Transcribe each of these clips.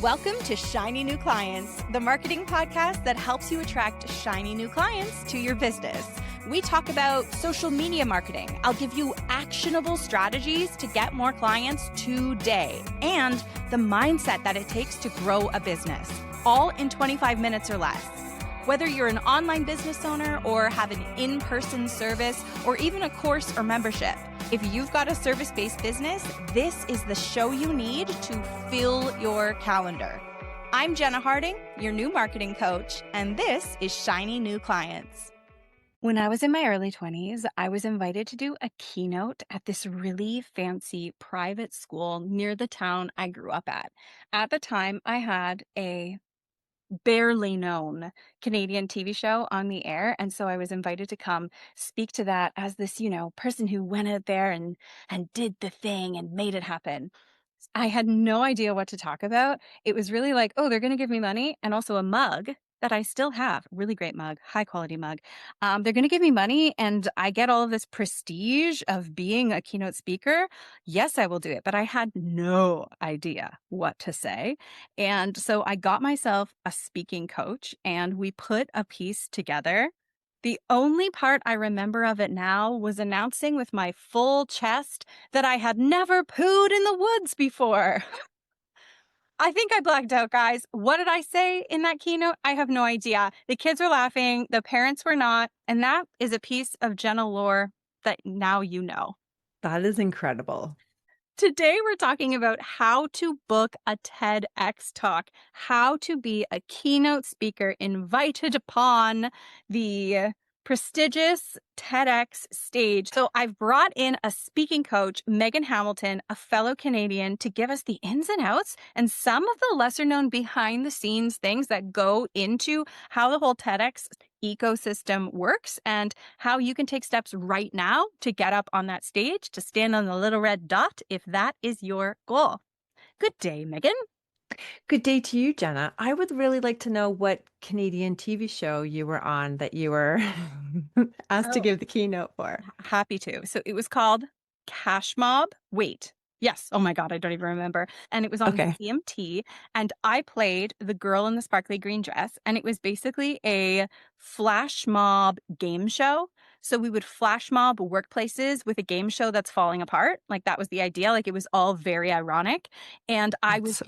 Welcome to Shiny New Clients, the marketing podcast that helps you attract shiny new clients to your business. We talk about social media marketing. I'll give you actionable strategies to get more clients today and the mindset that it takes to grow a business, all in 25 minutes or less. Whether you're an online business owner or have an in-person service or even a course or membership, if you've got a service-based business, this is the show you need to fill your calendar. I'm Jenna Harding, your new marketing coach, and this is Shiny New Clients. When I was in my early 20s, I was invited to do a keynote at this really fancy private school near the town I grew up at. At the time, I had a barely known Canadian TV show on the air. And so I was invited to come speak to that as this, person who went out there and did the thing and made it happen. I had no idea what to talk about. It was really like, oh, they're going to give me money and also a mug that I still have. Really great mug, high quality mug. They're going to give me money and I get all of this prestige of being a keynote speaker. Yes, I will do it. But I had no idea what to say. And so I got myself a speaking coach and we put a piece together. The only part I remember of it now was announcing with my full chest that I had never pooed in the woods before. I think I blacked out, guys. What did I say in that keynote? I have no idea. The kids were laughing. The parents were not. And that is a piece of Jenna lore that now you know. That is incredible. Today, we're talking about how to book a TEDx Talk, how to be a keynote speaker invited upon the prestigious TEDx stage. So I've brought in a speaking coach, Megan Hamilton, a fellow Canadian, to give us the ins and outs and some of the lesser known behind the scenes things that go into how the whole TEDx ecosystem works and how you can take steps right now to get up on that stage, to stand on the little red dot if that is your goal. Good day, Megan. Good day to you, Jenna. I would really like to know what Canadian TV show you were on that you were asked to give the keynote for. Happy to. So it was called Cash Mob. Wait. Yes. Oh my God. I don't even remember. And it was on CMT. And I played the girl in the sparkly green dress. And it was basically a flash mob game show. So we would flash mob workplaces with a game show that's falling apart. Like that was the idea. Like it was all very ironic. And I was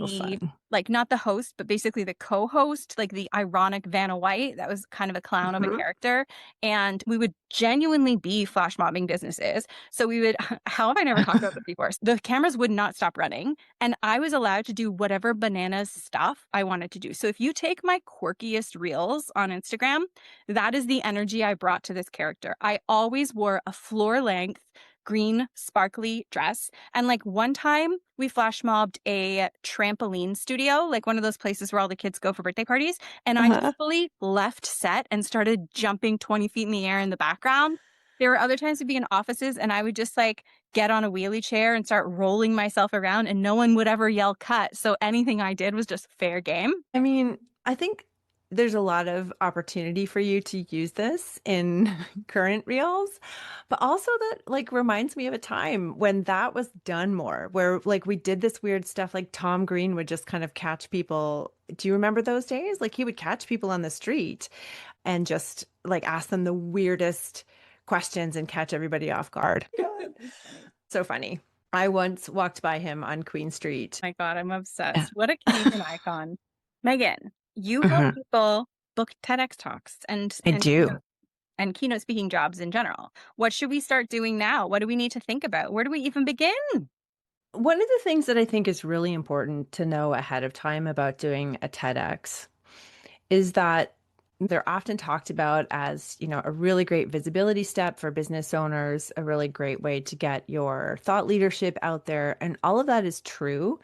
not the host, but basically the co-host, like the ironic Vanna White. That was kind of a clown of a character. And we would genuinely be flash mobbing businesses. So we would, how have I never talked about this before? The cameras would not stop running. And I was allowed to do whatever bananas stuff I wanted to do. So if you take my quirkiest reels on Instagram, that is the energy I brought to this character. I always wore a floor length green sparkly dress. And like one time we flash mobbed a trampoline studio, like one of those places where all the kids go for birthday parties. And I just fully left set and started jumping 20 feet in the air in the background. There were other times we'd be in offices and I would just like get on a wheelie chair and start rolling myself around and no one would ever yell cut. So anything I did was just fair game. I mean, I think there's a lot of opportunity for you to use this in current reels, but also that like reminds me of a time when that was done more, where like we did this weird stuff, like Tom Green would just kind of catch people. Do you remember those days? Like he would catch people on the street and just like ask them the weirdest questions and catch everybody off guard. So funny. I once walked by him on Queen Street. Oh my God, I'm obsessed. What a Canadian icon. Megan, you help people book TEDx Talks and keynote speaking jobs in general. What should we start doing now? What do we need to think about? Where do we even begin? One of the things that I think is really important to know ahead of time about doing a TEDx is that they're often talked about as, a really great visibility step for business owners, a really great way to get your thought leadership out there. And all of that is true.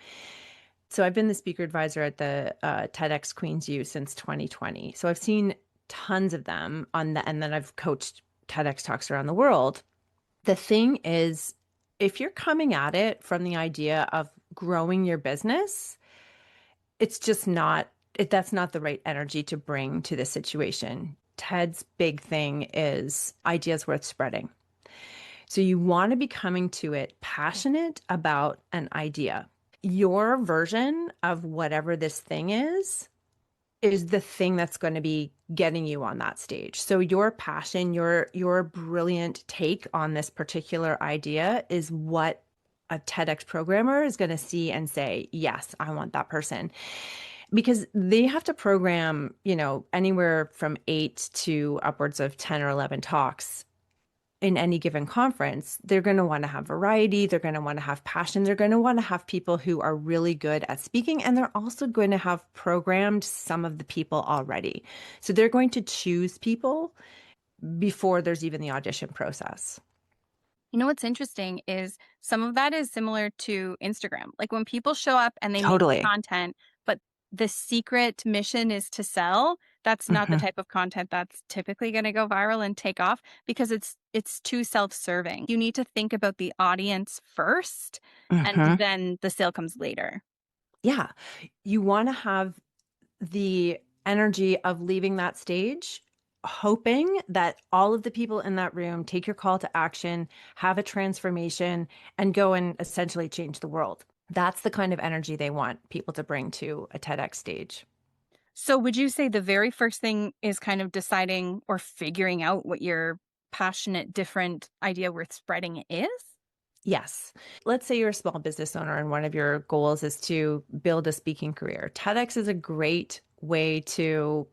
So I've been the speaker advisor at the TEDx Queens U since 2020. So I've seen tons of them and then I've coached TEDx Talks around the world. The thing is, if you're coming at it from the idea of growing your business, it's just that's not the right energy to bring to this situation. TED's big thing is ideas worth spreading. So you want to be coming to it passionate about an idea. your version of whatever this thing is the thing that's going to be getting you on that stage. So your passion, your brilliant take on this particular idea is what a TEDx programmer is going to see and say, yes, I want that person. Because they have to program, anywhere from 8 to upwards of 10 or 11 talks in any given conference. They're going to want to have variety. They're going to want to have passion. They're going to want to have people who are really good at speaking. And they're also going to have programmed some of the people already. So they're going to choose people before there's even the audition process. You know what's interesting is some of that is similar to Instagram. Like when people show up and they make Totally. content, but the secret mission is to sell, that's not the type of content that's typically going to go viral and take off because it's too self-serving. You need to think about the audience first and then the sale comes later. Yeah. You want to have the energy of leaving that stage hoping that all of the people in that room take your call to action, have a transformation, and go and essentially change the world. That's the kind of energy they want people to bring to a TEDx stage. So would you say the very first thing is kind of deciding or figuring out what your passionate, different idea worth spreading is? Yes. Let's say you're a small business owner and one of your goals is to build a speaking career. TEDx is a great way to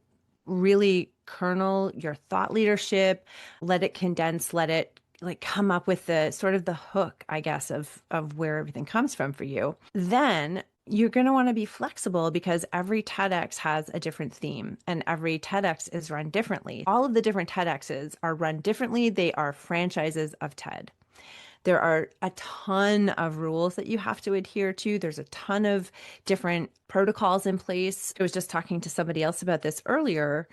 really kernel your thought leadership, let it condense, let it like come up with the sort of the hook, I guess, of where everything comes from for you. Then you're going to want to be flexible because every TEDx has a different theme and every TEDx is run differently. All of the different TEDx's are run differently. They are franchises of TED. There are a ton of rules that you have to adhere to. There's a ton of different protocols in place. I was just talking to somebody else about this earlier.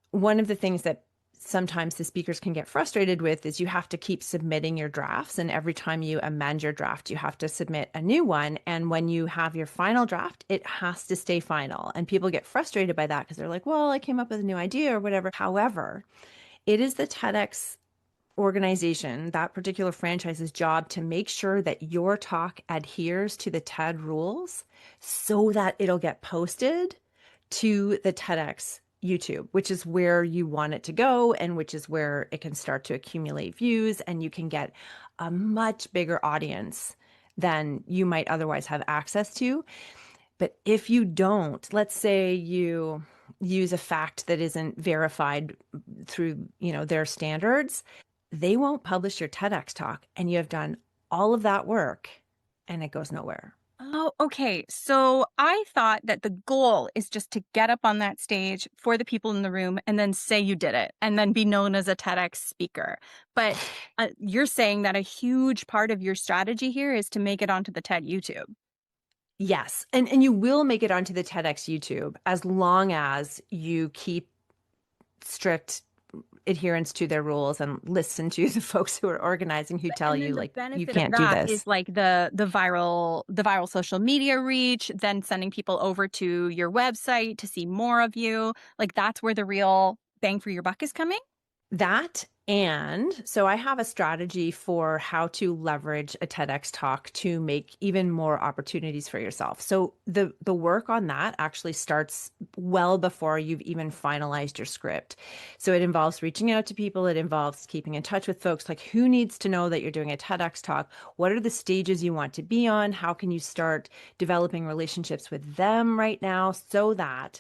One of the things that sometimes the speakers can get frustrated with is you have to keep submitting your drafts. And every time you amend your draft, you have to submit a new one. And when you have your final draft, it has to stay final. And people get frustrated by that because they're like, well, I came up with a new idea or whatever. However, it is the TEDx organization, that particular franchise's job to make sure that your talk adheres to the TED rules so that it'll get posted to the TEDx YouTube, which is where you want it to go and which is where it can start to accumulate views and you can get a much bigger audience than you might otherwise have access to. But if you don't, let's say you use a fact that isn't verified through, their standards, they won't publish your TEDx talk and you have done all of that work and it goes nowhere. Oh, okay. So I thought that the goal is just to get up on that stage for the people in the room and then say you did it and then be known as a TEDx speaker. But you're saying that a huge part of your strategy here is to make it onto the TED YouTube. Yes. And you will make it onto the TEDx YouTube as long as you keep strict adherence to their rules and listen to the folks who are organizing who tell you like you can't do this. Is like the viral social media reach, then sending people over to your website to see more of you. Like that's where the real bang for your buck is coming. That, and so I have a strategy for how to leverage a TEDx talk to make even more opportunities for yourself. So the work on that actually starts well before you've even finalized your script. So it involves reaching out to people. It involves keeping in touch with folks. Like who needs to know that you're doing a TEDx talk? What are the stages you want to be on? How can you start developing relationships with them right now so that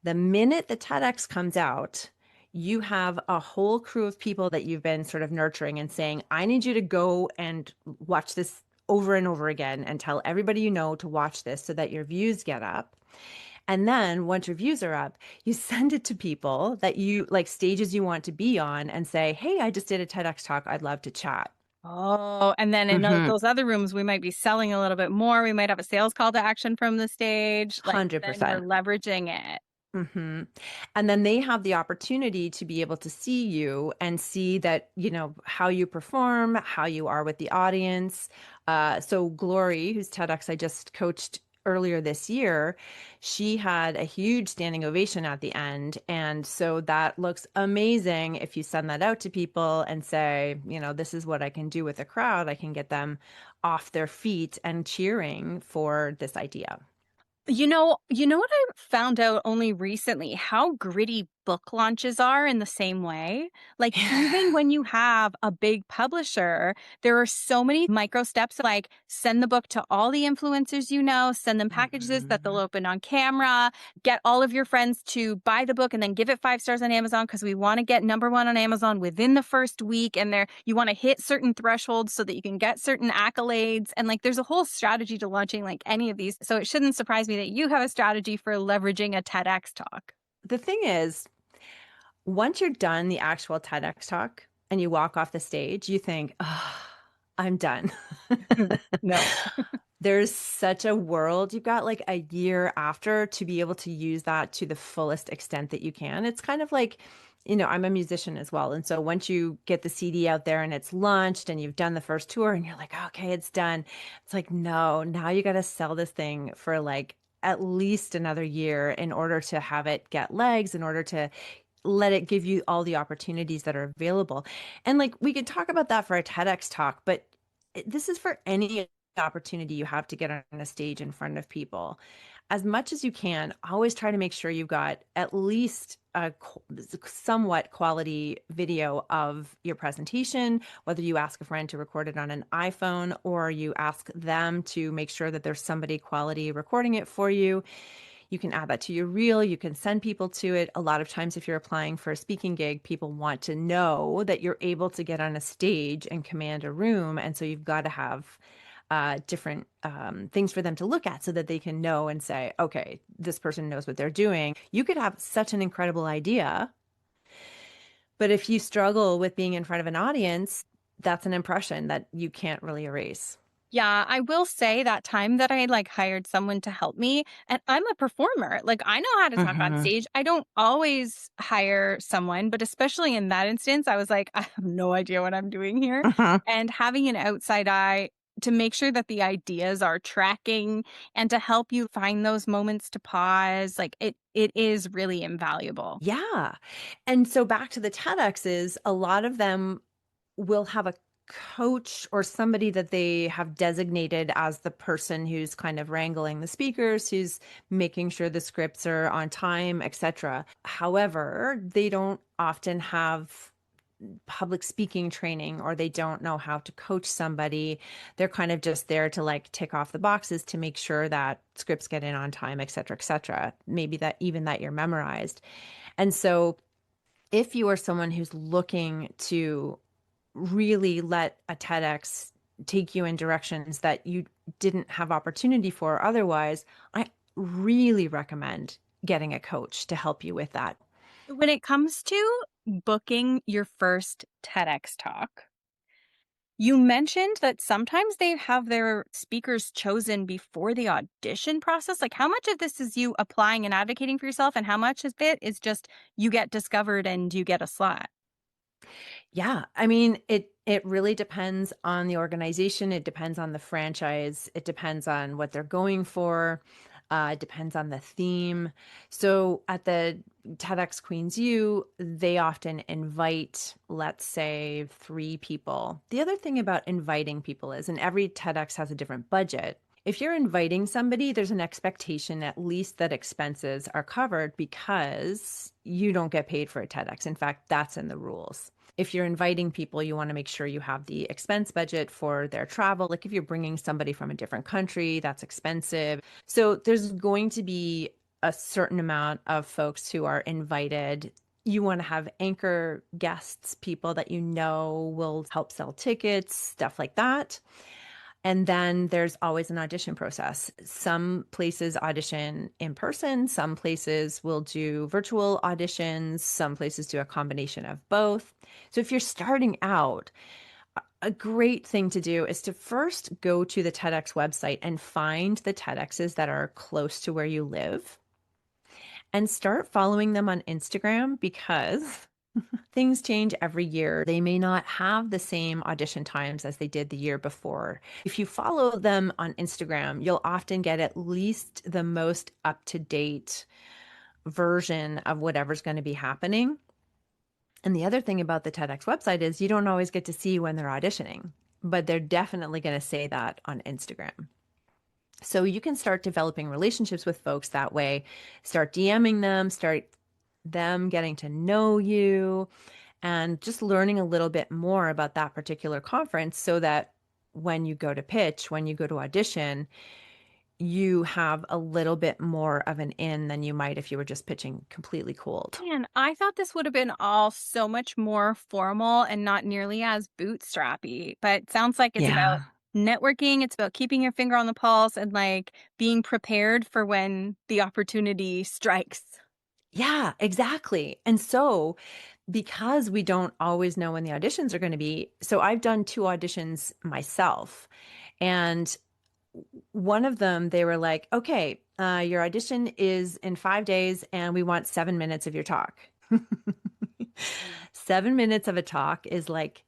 the minute the TEDx comes out, you have a whole crew of people that you've been sort of nurturing and saying, I need you to go and watch this over and over again and tell everybody you know to watch this so that your views get up. And then once your views are up, you send it to people that you like stages you want to be on and say, hey, I just did a TEDx talk. I'd love to chat. Oh, and then in those other rooms, we might be selling a little bit more. We might have a sales call to action from the stage. Like 100%. then you're leveraging it. And then they have the opportunity to be able to see you and see that, how you perform, how you are with the audience. So Glory, whose TEDx I just coached earlier this year, she had a huge standing ovation at the end. And so that looks amazing if you send that out to people and say, this is what I can do with a crowd. I can get them off their feet and cheering for this idea. You know what I found out only recently? How gritty book launches are in the same way. Like, even when you have a big publisher, there are so many micro steps, like send the book to all the influencers send them packages that they'll Mhm. open on camera, get all of your friends to buy the book and then give it 5 stars on Amazon because we want to get #1 on Amazon within the first week. And you want to hit certain thresholds so that you can get certain accolades. And like, there's a whole strategy to launching like any of these. So it shouldn't surprise me that you have a strategy for leveraging a TEDx talk. The thing is, once you're done the actual TEDx talk and you walk off the stage, you think, oh, I'm done. No. There's such a world. You've got like a year after to be able to use that to the fullest extent that you can. It's kind of like, I'm a musician as well. And so once you get the CD out there and it's launched and you've done the first tour and you're like, okay, it's done. It's like, no, now you got to sell this thing for like at least another year in order to have it get legs, in order to let it give you all the opportunities that are available. And like we could talk about that for a TEDx talk, but this is for any opportunity you have to get on a stage in front of people. As much as you can, always try to make sure you've got at least a somewhat quality video of your presentation, whether you ask a friend to record it on an iPhone or you ask them to make sure that there's somebody quality recording it for you. You can add that to your reel. You can send people to it. A lot of times, if you're applying for a speaking gig, people want to know that you're able to get on a stage and command a room. And so you've got to have different things for them to look at so that they can know and say, okay, this person knows what they're doing. You could have such an incredible idea, but if you struggle with being in front of an audience, that's an impression that you can't really erase. Yeah, I will say that time that I like hired someone to help me, and I'm a performer. Like, I know how to talk on Mhm. stage. I don't always hire someone, but especially in that instance, I was like, I have no idea what I'm doing here. Mhm. And having an outside eye to make sure that the ideas are tracking and to help you find those moments to pause, like it is really invaluable. Yeah. And so back to the TEDx's, a lot of them will have a coach or somebody that they have designated as the person who's kind of wrangling the speakers, who's making sure the scripts are on time, etc. However, they don't often have public speaking training or they don't know how to coach somebody. They're kind of just there to like tick off the boxes to make sure that scripts get in on time, etc., etc. Maybe that even that you're memorized. And so if you are someone who's looking to really let a TEDx take you in directions that you didn't have opportunity for otherwise, I really recommend getting a coach to help you with that. When it comes to booking your first TEDx talk, you mentioned that sometimes they have their speakers chosen before the audition process. Like, how much of this is you applying and advocating for yourself, and how much of it is just you get discovered and you get a slot? Yeah, I mean, it really depends on the organization. It depends on the franchise. It depends on what they're going for. It depends on the theme. So at the TEDx Queens U, they often invite, let's say, 3 people. The other thing about inviting people is, and every TEDx has a different budget. If you're inviting somebody, there's an expectation at least that expenses are covered because you don't get paid for a TEDx. In fact, that's in the rules. If you're inviting people, you want to make sure you have the expense budget for their travel. Like if you're bringing somebody from a different country, that's expensive. So there's going to be a certain amount of folks who are invited. You want to have anchor guests, people that you know will help sell tickets, stuff like that. And then there's always an audition process. Some places audition in person, some places will do virtual auditions, some places do a combination of both. So if you're starting out, a great thing to do is to first go to the TEDx website and find the TEDx's that are close to where you live and start following them on Instagram because Things change every year. They may not have the same audition times as they did the year before. If you follow them on Instagram, you'll often get at least the most up-to-date version of whatever's going to be happening. And the other thing about the TEDx website is you don't always get to see when they're auditioning, but they're definitely going to say that on Instagram. So you can start developing relationships with folks that way, start DMing them, start them getting to know you, and just learning a little bit more about that particular conference so that when you go to pitch, when you go to audition, you have a little bit more of an in than you might if you were just pitching completely cold. Man, I thought this would have been all so much more formal and not nearly as bootstrappy, but it sounds like it's about Yeah. networking, it's about keeping your finger on the pulse and like being prepared for when the opportunity strikes. Yeah, exactly. And so, because we don't always know when the auditions are going to be, so I've done 2 auditions myself. And one of them, they were like, okay, your audition is in 5 days, and we want 7 minutes of your talk. 7 minutes of a talk is like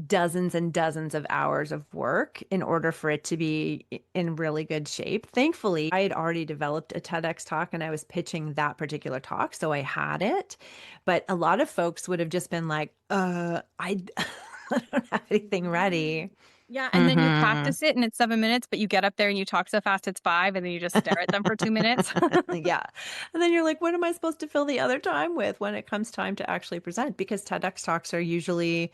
dozens and dozens of hours of work in order for it to be in really good shape. Thankfully, I had already developed a TEDx talk and I was pitching that particular talk, so I had it. But a lot of folks would have just been like, I don't have anything ready. Yeah, and then you Hmm. practice it and it's 7 minutes, but you get up there and you talk so fast it's five, and then you just stare at them for 2 minutes. Yeah. And then you're like, what am I supposed to fill the other time with when it comes time to actually present? Because TEDx talks are usually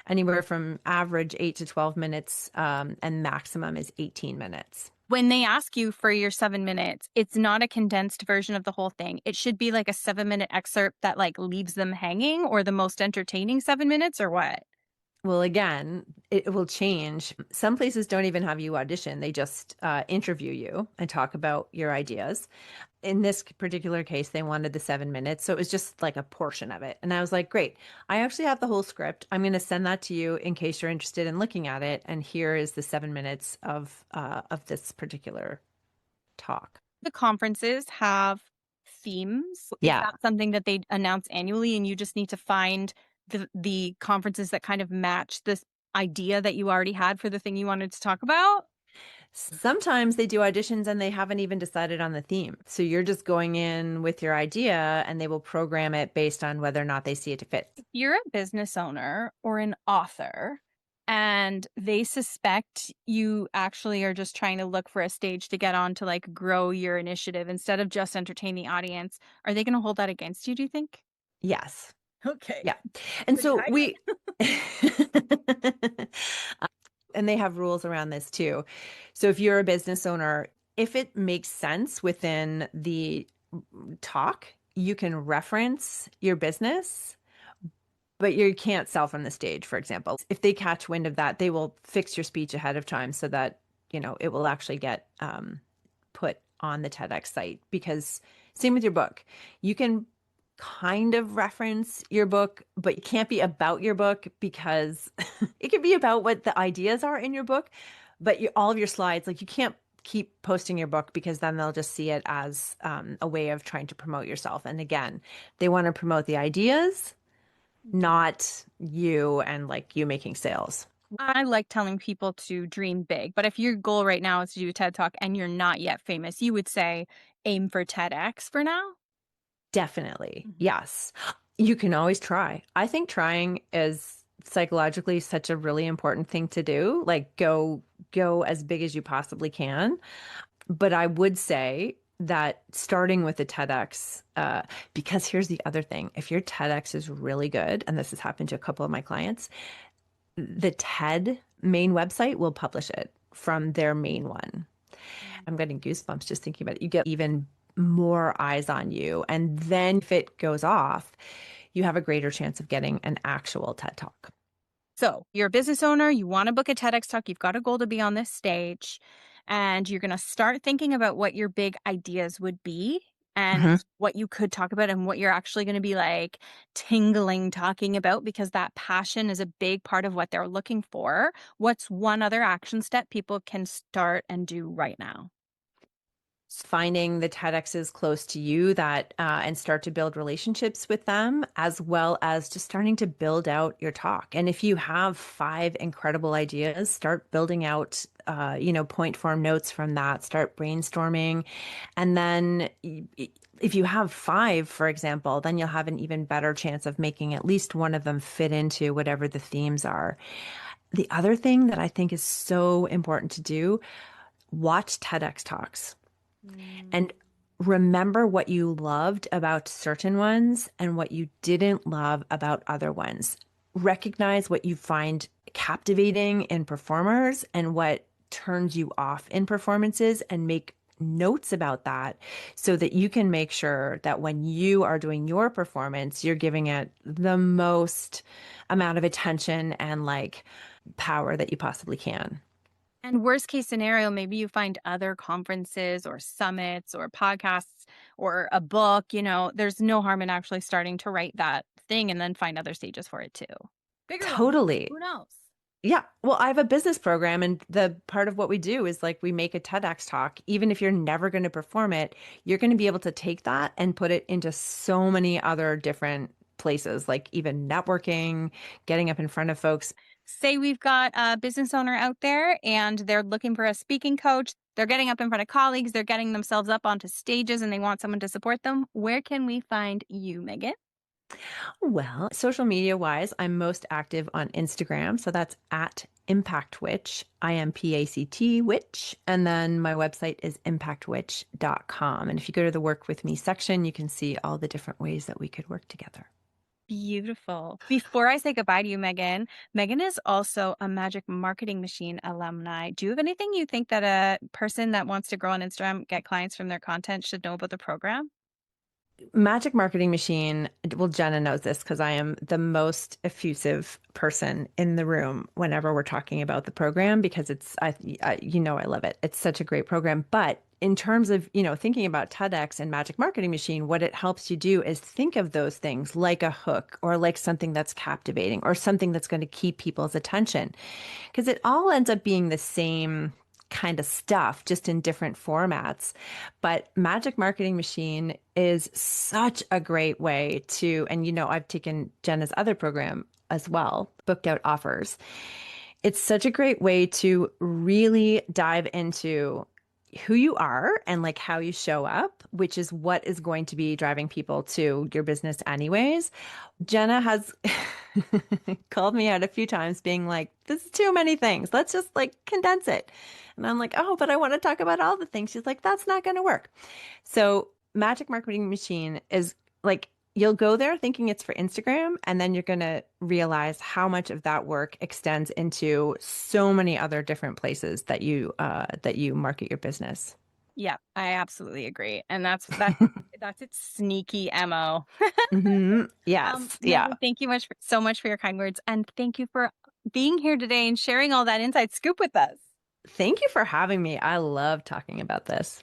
anywhere from average 8 to 12 minutes, and maximum is 18 minutes. When they ask you for your 7 minutes, it's not a condensed version of the whole thing. It should be like a 7 minute excerpt that like leaves them hanging, or the most entertaining 7 minutes, or what? Well, again, it will change. Some places don't even have you audition. They just interview you and talk about your ideas. In this particular case, they wanted the 7 minutes. So it was just like a portion of it. And I was like, great, I actually have the whole script. I'm going to send that to you in case you're interested in looking at it. And here is the 7 minutes of this particular talk. The conferences have themes. Is Yeah. that something that they announce annually, and you just need to find the conferences that kind of match this idea that you already had for the thing you wanted to talk about? Sometimes they do auditions and they haven't even decided on the theme. So you're just going in with your idea and they will program it based on whether or not they see it to fit. If you're a business owner or an author and they suspect you actually are just trying to look for a stage to get on to like grow your initiative instead of just entertain the audience, are they going to hold that against you, do you think? Yes. Okay. Yeah. And Pretty so high we, and they have rules around this too. So if you're a business owner, if it makes sense within the talk, you can reference your business, but you can't sell from the stage, for example. If they catch wind of that, they will fix your speech ahead of time so that, it will actually get put on the TEDx site. Because same with your book. You can kind of reference your book, but it can't be about your book because it can be about what the ideas are in your book, but all of your slides, like you can't keep posting your book because then they'll just see it as a way of trying to promote yourself. And again, they want to promote the ideas, not you and like you making sales. I like telling people to dream big, but if your goal right now is to do a TED Talk and you're not yet famous, you would say aim for TEDx for now? Definitely. Mhm. Yes. You can always try. I think trying is psychologically such a really important thing to do. Like go as big as you possibly can. But I would say that starting with a TEDx, because here's the other thing. If your TEDx is really good, and this has happened to a couple of my clients, the TED main website will publish it from their main one. I'm getting goosebumps just thinking about it. You get even more eyes on you. And then if it goes off, you have a greater chance of getting an actual TED Talk. So you're a business owner, you want to book a TEDx Talk, you've got a goal to be on this stage, and you're going to start thinking about what your big ideas would be and Mhm. what you could talk about and what you're actually going to be like tingling talking about, because that passion is a big part of what they're looking for. What's one other action step people can start and do right now? finding the TEDx's close to you that and start to build relationships with them, as well as just starting to build out your talk. And if you have 5 incredible ideas, start building out point form notes from that, start brainstorming. And then if you have 5, for example, then you'll have an even better chance of making at least one of them fit into whatever the themes are. The other thing that I think is so important to do, watch TEDx talks and remember what you loved about certain ones and what you didn't love about other ones. Recognize what you find captivating in performers and what turns you off in performances, and make notes about that so that you can make sure that when you are doing your performance, you're giving it the most amount of attention and like power that you possibly can. And worst case scenario, maybe you find other conferences or summits or podcasts or a book. There's no harm in actually starting to write that thing and then find other stages for it too. Bigger ones. Totally. Who knows? Yeah. Well, I have a business program, and the part of what we do is like we make a TEDx talk. Even if you're never going to perform it, you're going to be able to take that and put it into so many other different places, like even networking, getting up in front of folks. Say we've got a business owner out there and they're looking for a speaking coach. They're getting up in front of colleagues. They're getting themselves up onto stages and they want someone to support them. Where can we find you, Megan? Well, social media wise, I'm most active on Instagram. So that's at ImpactWitch, IMPACT Witch. And then my website is impactwitch.com. And if you go to the work with me section, you can see all the different ways that we could work together. Beautiful. Before I say goodbye to you, Megan is also a Magic Marketing Machine alumni. Do you have anything you think that a person that wants to grow on Instagram, get clients from their content, should know about the program? Magic Marketing Machine, well, Jenna knows this because I am the most effusive person in the room whenever we're talking about the program, because I love it. It's such a great program. But in terms of, thinking about TEDx and Magic Marketing Machine, what it helps you do is think of those things like a hook or like something that's captivating or something that's going to keep people's attention, because it all ends up being the same kind of stuff, just in different formats. But Magic Marketing Machine is such a great way to, and I've taken Jenna's other program as well, Booked Out Offers. It's such a great way to really dive into who you are and like how you show up, which is what is going to be driving people to your business anyways. Jenna has called me out a few times being like, this is too many things. Let's just like condense it. And I'm like, oh, but I want to talk about all the things. She's like, that's not going to work. So Magic Marketing Machine is like, you'll go there thinking it's for Instagram, and then you're going to realize how much of that work extends into so many other different places that you market your business. Yeah, I absolutely agree. And that's its sneaky MO. Yes. Yeah. Megan, thank you so much for your kind words. And thank you for being here today and sharing all that inside scoop with us. Thank you for having me. I love talking about this.